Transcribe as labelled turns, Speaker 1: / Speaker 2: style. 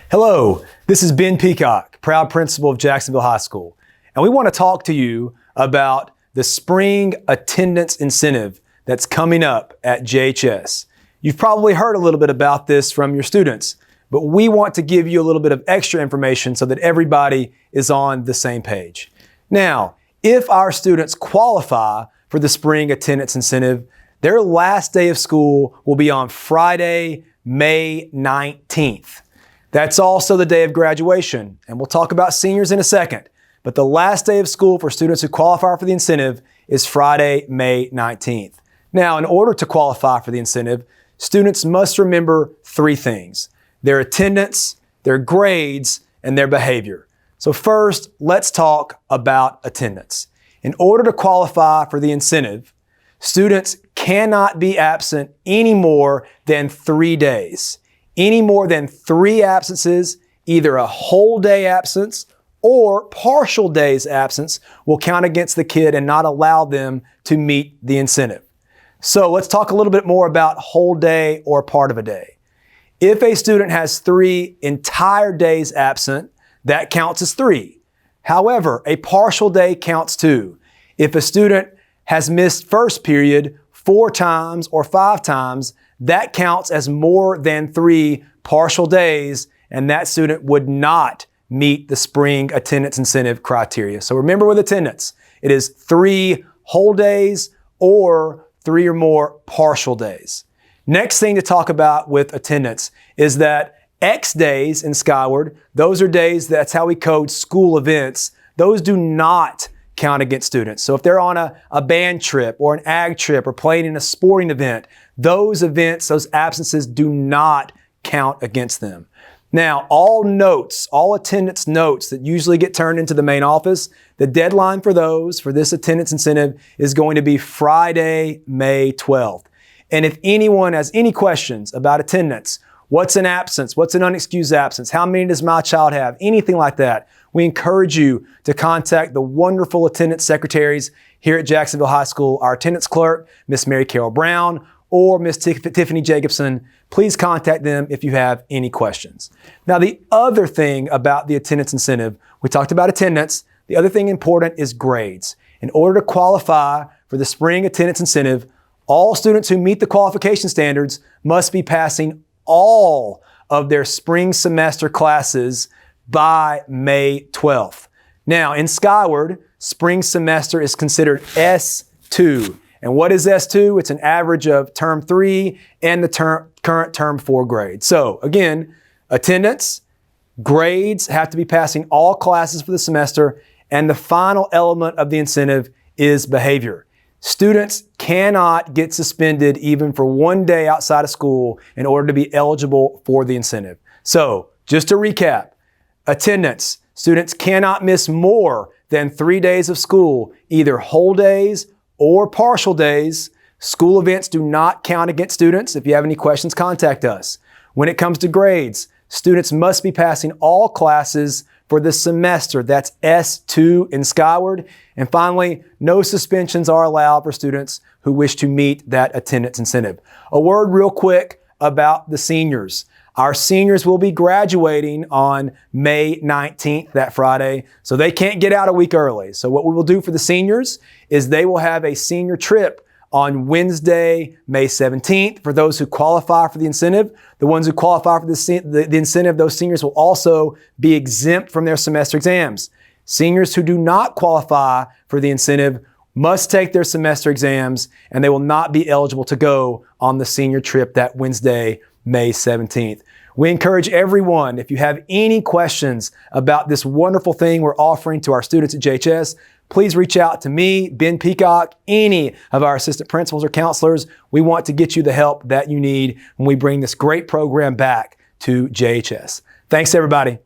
Speaker 1: Hello, this is Ben Peacock, proud principal of Jacksonville High School, and we want to talk to you about the spring attendance incentive that's coming up at JHS. You've probably heard a little bit about this from your students, but we want to give you a little bit of extra information so that everybody is on the same page. Now, if our students qualify for the spring attendance incentive, their last day of school will be on Friday, May 19th. That's also the day of graduation, and we'll talk about seniors in a second. But the last day of school for students who qualify for the incentive is Friday, May 19th. Now, in order to qualify for the incentive, students must remember three things: their attendance, their grades, and their behavior. So first, let's talk about attendance. In order to qualify for the incentive, students cannot be absent any more than 3 days. Any more than 3 absences, either a whole day absence or partial day's absence, will count against the kid and not allow them to meet the incentive. So let's talk a little bit more about whole day or part of a day. If a student has 3 entire days absent, that counts as 3. However, a partial day counts 2. If a student has missed first period 4 times or 5 times, that counts as more than 3 partial days, and that student would not meet the spring attendance incentive criteria. So remember with attendance, it is 3 whole days or 3 or more partial days. Next thing to talk about with attendance is that X days in Skyward, those are days, that's how we code school events, those do not count against students. So if they're on a band trip or an ag trip or playing in a sporting event, those events, those absences do not count against them. Now, all notes, all attendance notes that usually get turned into the main office, the deadline for those, for this attendance incentive, is going to be Friday, May 12th. And if anyone has any questions about attendance, what's an absence, what's an unexcused absence, how many does my child have, anything like that, we encourage you to contact the wonderful attendance secretaries here at Jacksonville High School, our attendance clerk, Miss Mary Carol Brown, or Miss Tiffany Jacobson. Please contact them if you have any questions. Now, the other thing about the attendance incentive, we talked about attendance. The other thing important is grades. In order to qualify for the spring attendance incentive, all students who meet the qualification standards must be passing all of their spring semester classes by May 12th. Now, in Skyward, spring semester is considered S2. And what is S2? It's an average of term 3 and the current term 4 grade. So again, attendance, grades have to be passing all classes for the semester, and the final element of the incentive is behavior. Students cannot get suspended even for 1 day outside of school in order to be eligible for the incentive. So just to recap, attendance, students cannot miss more than 3 days of school, either whole days or partial days. School events do not count against students. If you have any questions, contact us. When it comes to grades, students must be passing all classes for the semester. That's S2 in Skyward. And finally, no suspensions are allowed for students who wish to meet that attendance incentive. A word real quick about the seniors. Our seniors will be graduating on May 19th, that Friday, so they can't get out a week early. So what we will do for the seniors is they will have a senior trip on Wednesday, May 17th. For those who qualify for the incentive, the ones who qualify for the incentive, those seniors will also be exempt from their semester exams. Seniors who do not qualify for the incentive must take their semester exams, and they will not be eligible to go on the senior trip that Wednesday, May 17th. We encourage everyone, if you have any questions about this wonderful thing we're offering to our students at JHS, please reach out to me, Ben Peacock, any of our assistant principals or counselors. We want to get you the help that you need when we bring this great program back to JHS. Thanks, everybody.